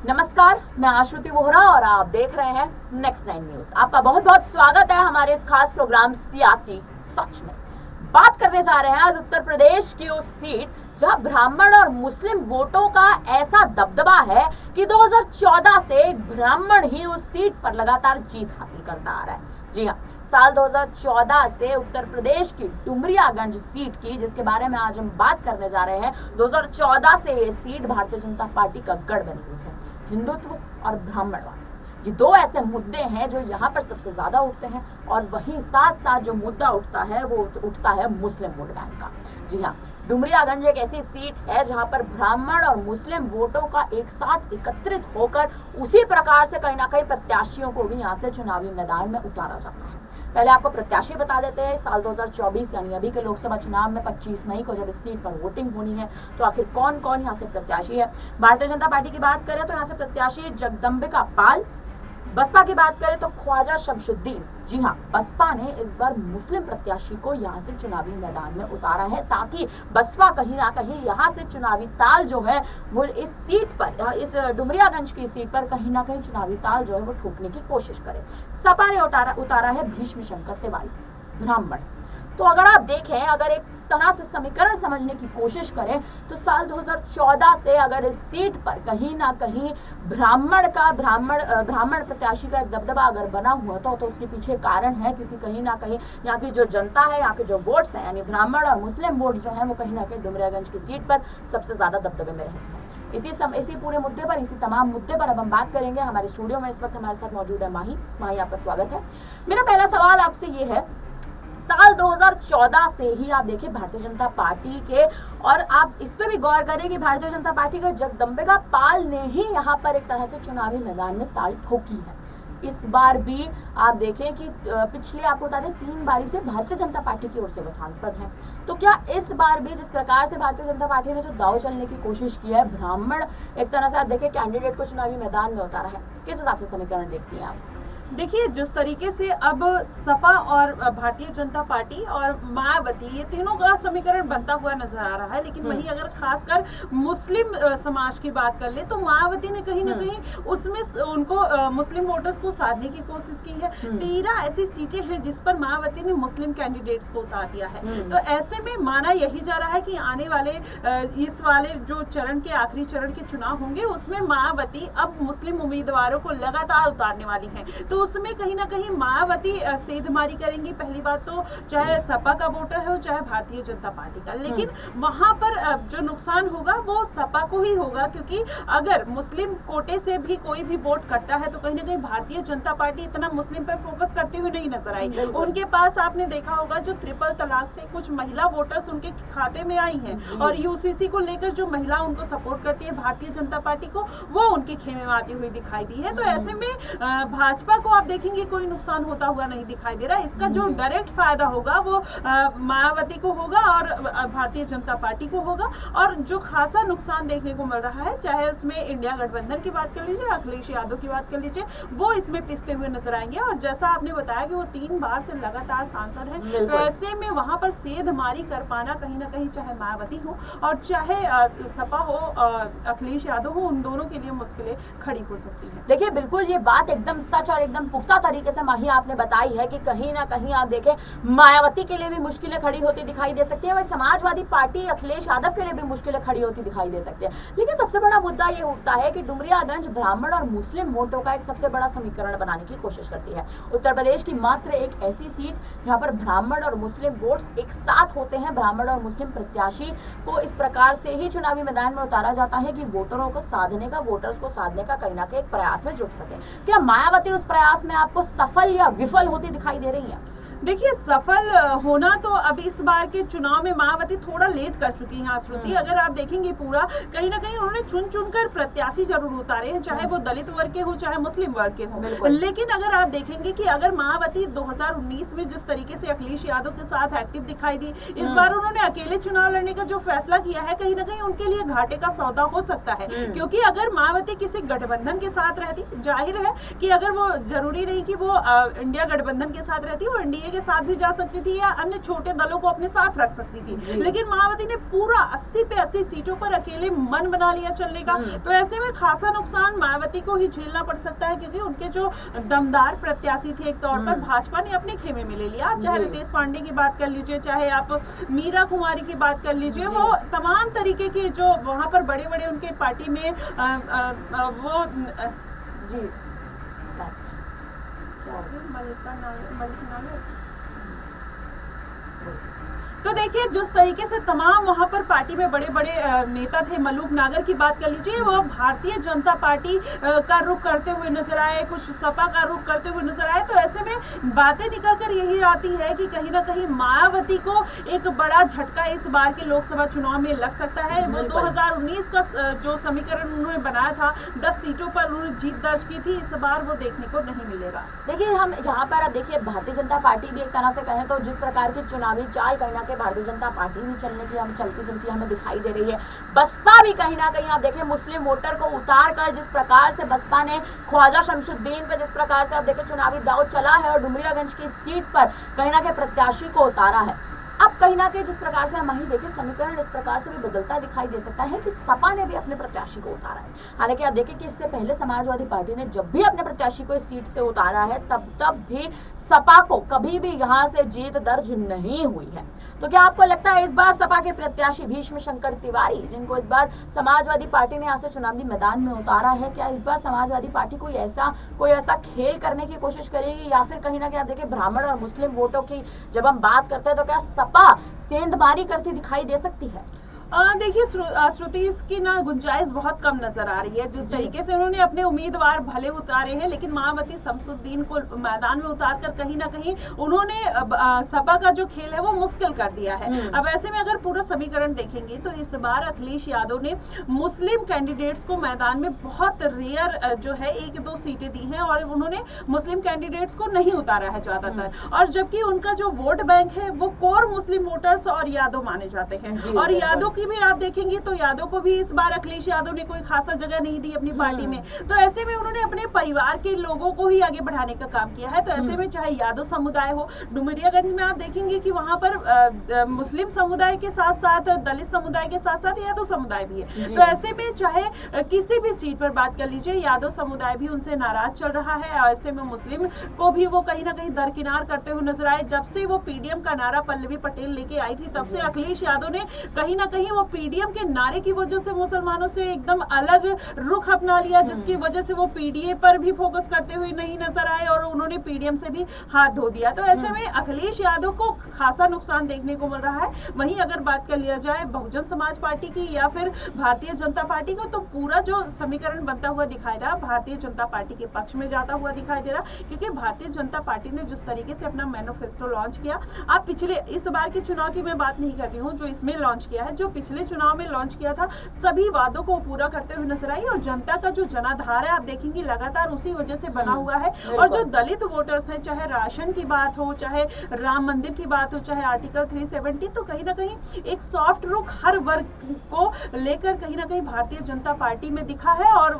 नमस्कार, मैं आश्रुति वोहरा और आप देख रहे हैं नेक्स्ट 9 न्यूज। आपका बहुत बहुत स्वागत है हमारे इस खास प्रोग्राम सियासी सच में। बात करने जा रहे हैं आज उत्तर प्रदेश की उस सीट जहां ब्राह्मण और मुस्लिम वोटों का ऐसा दबदबा है कि 2014 से एक ब्राह्मण ही उस सीट पर लगातार जीत हासिल करता आ रहा है। जी हाँ, साल 2014 से उत्तर प्रदेश की डुमरियागंज सीट की, जिसके बारे में आज हम बात करने जा रहे हैं, 2014 से ये सीट भारतीय जनता पार्टी का गढ़ बनी हुई है। हिंदुत्व और ब्राह्मणवाद, ये दो ऐसे मुद्दे हैं जो यहाँ पर सबसे ज्यादा उठते हैं, और वहीं साथ साथ जो मुद्दा उठता है वो उठता है मुस्लिम वोट बैंक का। जी हाँ, डुमरियागंज एक ऐसी सीट है जहां पर ब्राह्मण और मुस्लिम वोटों का एक साथ एकत्रित होकर उसी प्रकार से कहीं ना कहीं प्रत्याशियों को भी यहाँ से चुनावी मैदान में उतारा जाता है। पहले आपको प्रत्याशी बता देते हैं। साल 2024 यानी अभी के लोकसभा चुनाव में 25 मई को जब इस सीट पर वोटिंग होनी है तो आखिर कौन कौन यहाँ से प्रत्याशी है। भारतीय जनता पार्टी की बात करें तो यहाँ से प्रत्याशी जगदम्बिका पाल। बसपा की बात करें तो ख्वाजा शमशुद्दीन। जी हाँ, बसपा ने इस बार मुस्लिम प्रत्याशी को यहाँ से चुनावी मैदान में उतारा है ताकि बसपा कहीं ना कहीं यहाँ से चुनावी ताल जो है वो इस सीट पर, इस डुमरियागंज की सीट पर कहीं ना कहीं चुनावी ताल जो है वो ठोकने की कोशिश करे। सपा ने उतारा है भीष्म शंकर तिवारी, ब्राह्मण। तो अगर आप देखें, अगर एक तरह से समीकरण समझने की कोशिश करें तो साल 2014 से अगर इस सीट पर कहीं ना कहीं ब्राह्मण प्रत्याशी का एक दबदबा अगर बना हुआ तो उसके पीछे कारण है, क्योंकि कहीं ना कहीं यहाँ की जो जनता है, यहाँ के जो वोट्स हैं, यानी ब्राह्मण और मुस्लिम वोट जो हैं वो कहीं ना कहीं डुमरियागंज की सीट पर सबसे ज्यादा दबदबे में रहते हैं। इसी पूरे मुद्दे पर, इसी तमाम मुद्दे पर अब हम बात करेंगे। हमारे स्टूडियो में इस वक्त हमारे साथ मौजूद है माही। आपका स्वागत है। मेरा पहला सवाल आपसे ये है, साल 2014 से ही आप देखिए भारतीय जनता पार्टी के, और आप इस पे भी गौर करें कि भारतीय जनता पार्टी के जगदम्बिका पाल ने ही यहाँ पर एक तरह से चुनावी मैदान में ताल ठोकी है। इस बार भी आप देखें कि पिछले, आपको बता दें, 3 बारी से भारतीय जनता पार्टी की ओर से वो सांसद हैं। तो क्या इस बार भी जिस प्रकार से भारतीय जनता पार्टी ने जो दाव चलने की कोशिश की है, ब्राह्मण एक तरह से आप देखें कैंडिडेट को चुनावी मैदान में उतारा है, किस हिसाब से समीकरण देखती हैं आप? देखिए, जिस तरीके से अब सपा और भारतीय जनता पार्टी और मायावती, ये तीनों का समीकरण बनता हुआ नजर आ रहा है, लेकिन वहीं अगर खासकर मुस्लिम समाज की बात कर ले तो मायावती ने कहीं ना कहीं उसमें उनको मुस्लिम वोटर्स को साधने की कोशिश की है। 13 ऐसी सीटें हैं जिस पर मायावती ने मुस्लिम कैंडिडेट्स को उतार दिया है। तो ऐसे में माना यही जा रहा है कि आने वाले इस वाले जो चरण के आखिरी चरण के चुनाव होंगे उसमें मायावती अब मुस्लिम उम्मीदवारों को लगातार उतारने वाली है। तो उसमें कहीं ना कहीं मायावती सेंधमारी करेंगी। पहली बात तो चाहे सपा का वोटर हो चाहे भारतीय जनता पार्टी का, लेकिन वहां पर जो नुकसान होगा वो सपा को ही होगा, क्योंकि अगर मुस्लिम कोटे से भी कोई भी वोट कटता है तो कहीं ना कहीं भारतीय जनता पार्टी इतना मुस्लिम पर फोकस करते हुए नहीं नजर आई। उनके पास आपने देखा होगा जो ट्रिपल तलाक से कुछ महिला वोटर्स उनके खाते में आई हैं, और यूसीसी को लेकर जो महिला उनको सपोर्ट करती है भारतीय जनता पार्टी को, वो उनके खेमे में आती हुई दिखाई दी है। तो ऐसे में भाजपा को आप देखेंगे कोई नुकसान होता हुआ नहीं दिखाई दे रहा। इसका जो डायरेक्ट फायदा होगा वो मायावती को होगा और भारतीय जनता पार्टी को होगा। और जो खासा नुकसान देखने को मिल रहा है, चाहे उसमें इंडिया गठबंधन की बात कर लीजिए, अखिलेश यादव की बात कर लीजिए, वो इसमें पिसते हुए नजर आएंगे। और जैसा आपने बताया कि वो 3 बार से लगातार सांसद हैं, तो ऐसे में वहां पर सेंधमारी कर पाना कहीं ना कहीं, चाहे मायावती हो और चाहे सपा हो, अखिलेश यादव हो, उन दोनों के लिए मुश्किलें खड़ी हो सकती है। देखिए, बिल्कुल ये बात एकदम सच और एकदम पुख्ता तरीके से माही आपने बताई है कि कहीं ना कहीं आप देखें मायावती के लिए भी मुश्किलें खड़ी होती दिखाई दे सकती है, वही समाजवादी पार्टी अखिलेश यादव के लिए भी मुश्किलें खड़ी होती दिखाई दे सकती है। लेकिन सबसे बड़ा मुद्दा ये उठता है कि डुमरियागंज ब्राह्मण और मुस्लिम वोटों का एक सबसे बड़ा समीकरण बनाने की कोशिश करती है। उत्तर प्रदेश की मात्र एक ऐसी सीट जहां पर ब्राह्मण और मुस्लिम वोट्स एक साथ होते हैं। ब्राह्मण और मुस्लिम प्रत्याशी को इस प्रकार से ही चुनावी मैदान में उतारा जाता है कि वोटरों को साधने का, वोटर्स को साधने का कहीं ना कहीं एक प्रयास में जुट सके। क्या मायावती उस प्रयास में आपको सफल या विफल होती दिखाई दे रही है? देखिए, सफल होना तो अब इस बार के चुनाव में मायावती थोड़ा लेट कर चुकी हैं श्रुति। अगर आप देखेंगे पूरा, कहीं ना कहीं उन्होंने चुन कर प्रत्याशी जरूर उतारे हैं, चाहे वो दलित वर्ग के हो चाहे मुस्लिम वर्ग के हो। लेकिन अगर आप देखेंगे कि अगर मायावती 2019 में जिस तरीके से अखिलेश यादव के साथ एक्टिव दिखाई दी, इस बार उन्होंने अकेले चुनाव लड़ने का जो फैसला किया है, कहीं ना कहीं उनके लिए घाटे का सौदा हो सकता है। क्योंकि अगर मायावती किसी गठबंधन के साथ रहती, जाहिर है कि अगर वो, जरूरी नहीं कि वो इंडिया गठबंधन के साथ रहती, वो एनडीए के साथ भी जा सकती थी या अन्य छोटे दलों को अपने साथ रख सकती थी, लेकिन मायावती ने पूरा 80 पे 80 सीटों पर अकेले मन बना लिया चलने का। तो ऐसे में खासा नुकसान मायावती को ही झेलना पड़ सकता है, क्योंकि उनके जो दमदार प्रत्याशी थे एक तौर पर भाजपा ने अपने खेमे में ले लिया। आप चाहे रितेश पांडे की बात कर लीजिए, चाहे आप मीरा कुमारी की बात कर लीजिए, वो तमाम तरीके की जो वहां पर बड़े बड़े उनके पार्टी में वो जी क्या मलिक नायर तो देखिए जिस तरीके से तमाम वहां पर पार्टी में बड़े बड़े नेता थे, मलूक नागर की बात कर लीजिए, वो भारतीय जनता पार्टी का रुख करते हुए नजर आए, कुछ सपा का रुख करते हुए नजर आए। तो ऐसे में बातें निकल कर यही आती है कि कहीं ना कहीं मायावती को एक बड़ा झटका इस बार के लोकसभा चुनाव में लग सकता है। वो 2019 का जो समीकरण उन्होंने बनाया था, 10 सीटों पर उन्होंने जीत दर्ज की थी, इस बार वो देखने को नहीं मिलेगा। देखिए हम यहाँ पर देखिए भारतीय जनता पार्टी भी एक तरह से कहें तो जिस प्रकार की चुनावी चाल कहीं ना कहीं भारतीय जनता पार्टी भी चलने की हम चलती हमें दिखाई दे रही है। बसपा भी कहीं ना कहीं आप देखें मुस्लिम वोटर को उतार कर जिस प्रकार से बसपा ने ख्वाजा शमशुद्दीन पे जिस प्रकार से आप देखें चुनावी दांव चला है और डुमरियागंज की सीट पर कहीं ना कहीं प्रत्याशी को उतारा है। अब कहीं ना कहीं जिस प्रकार से हम वहीं देखें समीकरण इस प्रकार से भी बदलता दिखाई दे सकता है कि सपा ने भी अपने प्रत्याशी को उतारा है। हालांकि आप देखें कि इससे पहले समाजवादी पार्टी ने जब भी अपने प्रत्याशी को इस सीट से उतारा है तब भी सपा को कभी भी यहाँ से जीत दर्ज नहीं हुई है। तो क्या आपको लगता है इस बार सपा के प्रत्याशी भीष्म शंकर तिवारी, जिनको इस बार समाजवादी पार्टी ने यहाँ से चुनावी मैदान में उतारा है, क्या इस बार समाजवादी पार्टी कोई ऐसा खेल करने की कोशिश करेगी, या फिर कहीं ना कहीं आप देखें ब्राह्मण और मुस्लिम वोटों की जब हम बात करते हैं तो क्या सपा सेंधमारी करती दिखाई दे सकती है? देखिए श्रुति, इसकी ना गुंजाइश बहुत कम नजर आ रही है। जिस तरीके से उन्होंने अपने उम्मीदवार भले उतारे हैं, लेकिन मायावती शमसुद्दीन को मैदान में उतार कर कहीं ना कहीं उन्होंने सपा का जो खेल है वो मुश्किल कर दिया है। अब ऐसे में अगर पूरा समीकरण देखेंगे तो इस बार अखिलेश यादव ने मुस्लिम कैंडिडेट्स को मैदान में बहुत रेयर जो है 1-2 सीटें दी हैं और उन्होंने मुस्लिम कैंडिडेट्स को नहीं उतारा है ज्यादातर, और जबकि उनका जो वोट बैंक है वो कोर मुस्लिम वोटर्स और यादव माने जाते हैं। और यादव की भी आप देखेंगे तो यादव को भी इस बार अखिलेश यादव ने कोई खासा जगह नहीं दी अपनी पार्टी में। तो ऐसे में उन्होंने अपने परिवार के लोगों को ही आगे बढ़ाने का काम किया है। तो ऐसे में चाहे यादव समुदाय हो, डुमरियागंज में आप देखेंगे कि वहां पर मुस्लिम समुदाय के साथ साथ दलित समुदाय के साथ साथ यादव समुदाय भी है। तो ऐसे में चाहे किसी भी सीट पर बात कर लीजिए, यादव समुदाय भी उनसे नाराज चल रहा है। ऐसे में मुस्लिम को भी वो कहीं ना कहीं दरकिनार करते हुए नजर आए। जब से वो पीडीएम का नारा पल्लवी पटेल लेके आई थी, तब से अखिलेश यादव ने कहीं ना कहीं वो पीडीएम के नारे की वजह से मुसलमानों से एकदम अलग रुख अपना लिया, जिसकी वजह से वो पीडीए पर भी फोकस करते हुए नहीं नजर आए और उन्होंने पीडीएम से भी हाथ धो दिया। तो ऐसे में अखिलेश यादव को खासा नुकसान देखने को मिल रहा है। वहीं अगर बात कर लिया जाए बहुजन समाज पार्टी की या फिर भारतीय जनता पार्टी को, तो पूरा जो समीकरण बनता हुआ दिखाई रहा भारतीय जनता पार्टी के पक्ष में जाता हुआ दिखाई दे रहा, क्योंकि भारतीय जनता पार्टी ने जिस तरीके से अपना मैनिफेस्टो लॉन्च किया, आप पिछले इस बार के चुनाव की मैं बात नहीं कर रही हूँ, जो इसमें लॉन्च किया है, जो पिछले चुनाव में लॉन्च किया था, सभी वादों को पूरा करते हुए नजर आई। और जनता का जो जनाधार है आप देखेंगे लगातार उसी वजह से बना हुआ है। और जो दलित वोटर्स हैं, चाहे राशन की बात हो, चाहे राम मंदिर की बात हो, चाहे आर्टिकल 370, तो कहीं ना कहीं एक सॉफ्ट रुख हर वर्ग को लेकर कहीं ना कहीं भारतीय जनता पार्टी में दिखा है। और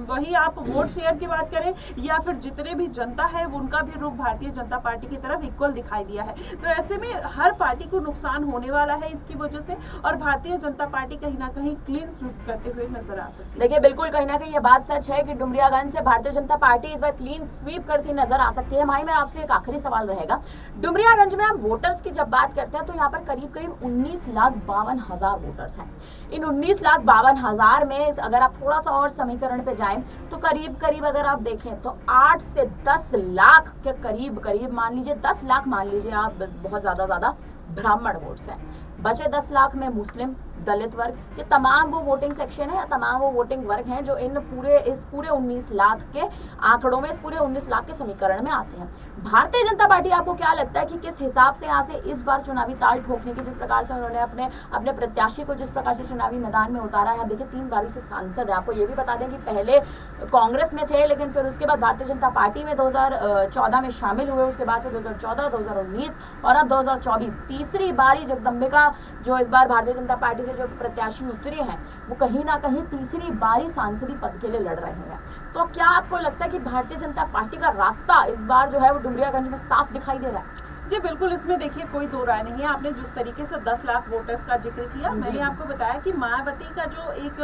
वही आप वोट शेयर की बात करें या फिर जितने भी जनता है उनका भी रुख भारतीय जनता पार्टी की तरफ इक्वल दिखाई दिया है। तो ऐसे में हर पार्टी को नुकसान होने वाला है इसकी वजह से, और भारतीय जनता पार्टी कहीं ना कहीं क्लीन स्वीप करते हुए नजर आ सकती है। देखिए बिल्कुल कहीं ना कहीं ये बात सच है कि डुमरियागंज से भारतीय जनता पार्टी इस बार क्लीन स्वीप करती नजर आ सकती है। माही मेरा आपसे एक आखिरी सवाल रहेगा, डुमरियागंज में हम वोटर्स की जब बात करते हैं तो यहाँ पर करीब 19,52,000 वोटर्स हैं। इन 19,52,000 में अगर आप थोड़ा सा और समीकरण पे जाएं तो करीब अगर आप देखें तो 8 से 10 लाख के करीब मान लीजिए 10 लाख मान लीजिए आप, बस बहुत ज्यादा ब्राह्मण वोट्स हैं। बचे 10 लाख में मुस्लिम, दलित वर्ग, ये तमाम वो वोटिंग सेक्शन है या तमाम वो वोटिंग वर्ग हैं जो इस पूरे 19 लाख के आंकड़ों में, इस पूरे 19 लाख के समीकरण में आते हैं। भारतीय जनता पार्टी आपको क्या लगता है कि किस हिसाब से यहाँ से इस बार चुनावी ताल ठोकने की, जिस प्रकार से उन्होंने अपने प्रत्याशी को जिस प्रकार से चुनावी मैदान में उतारा है। देखिए 3 बारी से सांसद है। आपको ये भी बता दें कि पहले कांग्रेस में थे, लेकिन फिर उसके बाद भारतीय जनता पार्टी में 2014 में शामिल हुए, उसके बाद से 2014, 2019 और अब 2024 तीसरी बारी जगदम्बिका जो इस बार भारतीय जनता पार्टी जो प्रत्याशी उतरे हैं वो कहीं ना कहीं तीसरी बारी सांसदीय पद के लिए लड़ रहे हैं। तो क्या आपको लगता है कि भारतीय जनता पार्टी का रास्ता इस बार जो है वो डुमरियागंज में साफ दिखाई दे रहा है? जी बिल्कुल, इसमें देखिए कोई दो राय नहीं है। आपने जिस तरीके से 10 लाख वोटर्स का जिक्र किया, मैंने आपको बताया कि मायावती का जो एक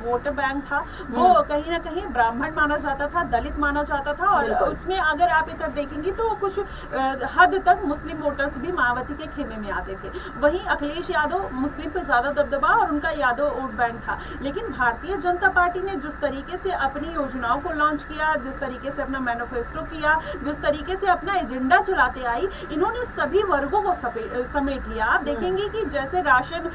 वोटर बैंक था वो कहीं ना कहीं ब्राह्मण माना जाता था, दलित माना जाता था, और उसमें अगर आप इधर देखेंगी तो कुछ हद तक मुस्लिम वोटर्स भी मायावती के खेमे में आते थे। वहीं अखिलेश यादव मुस्लिम पे ज्यादा दबदबा और उनका यादव वोट बैंक था। लेकिन भारतीय जनता पार्टी ने जिस तरीके से अपनी योजनाओं को लॉन्च किया, जिस तरीके से अपना मैनिफेस्टो किया, जिस तरीके से अपना एजेंडा चलाते आई, इन्होंने सभी वर्गों को समेट लिया। आप देखेंगे कि जैसे राशन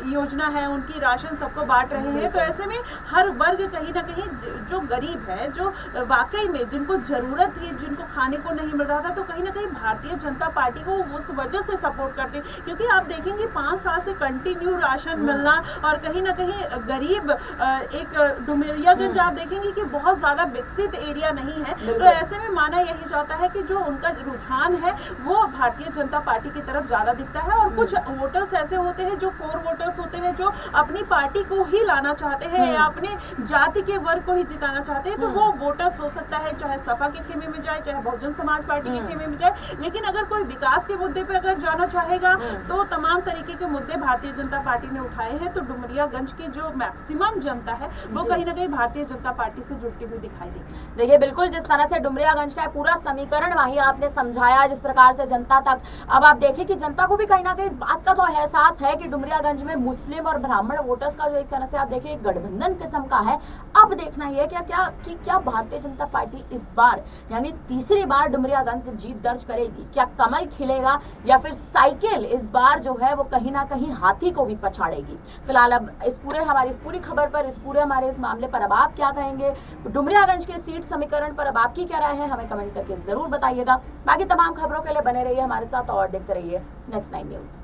योजना है, उनकी राशन सबको बांट रहे हैं, तो ऐसे में हर वर्ग कहीं ना कहीं जो गरीब है, जो वाकई में जिनको जरूरत थी, जिनको खाने को नहीं मिल रहा था, तो कहीं ना कहीं भारतीय जनता पार्टी को उस वजह से सपोर्ट करते, क्योंकि आप देखेंगे 5 साल से कंटिन्यू राशन मिलना, और कहीं ना कहीं गरीब एक डुमरियागंज आप देखेंगे कि बहुत ज्यादा विकसित एरिया नहीं है, तो ऐसे में माना यही जाता है कि जो उनका रुझान है वो भारतीय जनता पार्टी की तरफ ज्यादा दिखता है। और कुछ वोटर्स ऐसे होते हैं जो कोर वोटर्स होते हैं, जो अपनी पार्टी को ही लाना चाहते हैं या अपने जाति के वर्ग को ही जिताना चाहते हैं, तो वो वोटर्स हो सकता है चाहे सपा के खेमे में जाए, चाहे बहुजन समाज पार्टी के खेमे में जाए। लेकिन अगर कोई विकास के मुद्दे पे अगर जाना चाहेगा तो तमाम तरीके के मुद्दे भारतीय जनता पार्टी ने उठाए हैं, तो डुमरियागंज की जो मैक्सिमम जनता है वो कहीं ना कहीं भारतीय जनता पार्टी से जुड़ती हुई दिखाई देती है। देखिए बिल्कुल, जिस तरह से डुमरियागंज का पूरा समीकरण वही आपने समझाया, जिस प्रकार से जनता तक, अब आप देखिए कि जनता को भी कहीं ना कहीं इस बात का तो एहसास है कि डुमरियागंज में मुस्लिम और ब्राह्मण वोटर्स का जो एक तरह से आप देखिए गठबंधन किस्म का है। अब देखना यह क्या भारतीय जनता पार्टी इस बार यानी तीसरी बार डुमरियागंज से जीत दर्ज करेगी? क्या कमल खिलेगा या फिर साइकिल इस बार जो है वो कहीं ना कहीं हाथी को भी पछाड़ेगी? फिलहाल अब इस पूरी खबर पर, इस पूरे हमारे इस मामले पर अब आप क्या कहेंगे? डुमरियागंज के सीट समीकरण पर अब आपकी क्या राय है, हमें कमेंट करके जरूर बताइएगा। बाकी तमाम खबरों के लिए बने रहिए हमारे साथ और देखते रहिए नेक्स्ट 9 न्यूज।